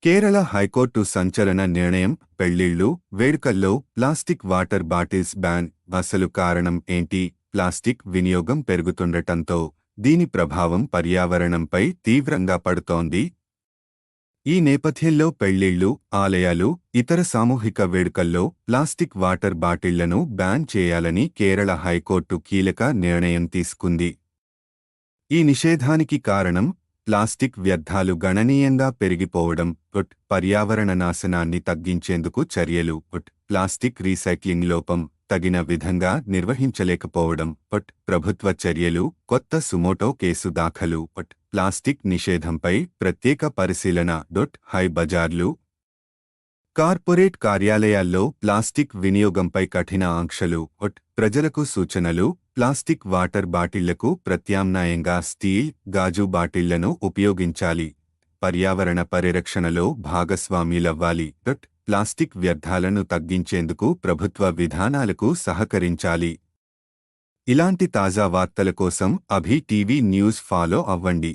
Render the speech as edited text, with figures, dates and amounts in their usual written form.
Kerala high court సంచలన నిర్ణయం. పెళ్లిళ్లు, వేడుకల్లో ప్లాస్టిక్ వాటర్ బాటిల్స్ బ్యాన్. అసలు కారణం ఏంటి? ప్లాస్టిక్ వినియోగం పెరుగుతుండటంతో దీని ప్రభావం పర్యావరణంపై తీవ్రంగా పడుతోంది. ఈ నేపథ్యంలో పెళ్లిళ్లు, ఆలయాలు, ఇతర సామూహిక వేడుకల్లో ప్లాస్టిక్ వాటర్ బాటిళ్లను బ్యాన్ చేయాలని కేరళ హైకోర్టు కీలక నిర్ణయం తీసుకుంది. ఈ నిషేధానికి కారణం ప్లాస్టిక్ వ్యర్థాలు గణనీయంగా పెరిగిపోవడం, పర్యావరణ నాశనాన్ని తగ్గించేందుకు చర్యలు, ప్లాస్టిక్ రీసైక్లింగ్ లోపం, తగిన విధంగా నిర్వహించలేకపోవడం, ప్రభుత్వ చర్యలు, కొత్త సుమోటో కేసు దాఖలు, ప్లాస్టిక్ నిషేధంపై ప్రత్యేక పరిశీలన. హై బజార్లు, కార్పొరేట్ కార్యాలయాల్లో ప్లాస్టిక్ వినియోగంపై కఠిన ఆంక్షలు, ప్రజలకు సూచనలు. ప్లాస్టిక్ వాటర్ బాటిళ్లకు ప్రత్యామ్నాయంగా స్టీల్, గాజు బాటిళ్లను ఉపయోగించాలి. పర్యావరణ పరిరక్షణలో భాగస్వామ్యులవ్వాలి. ప్లాస్టిక్ వ్యర్థాలను తగ్గించేందుకు ప్రభుత్వ విధానాలకు సహకరించాలి. ఇలాంటి తాజా వార్తల కోసం అభి టీవీ న్యూస్ ఫాలో అవ్వండి.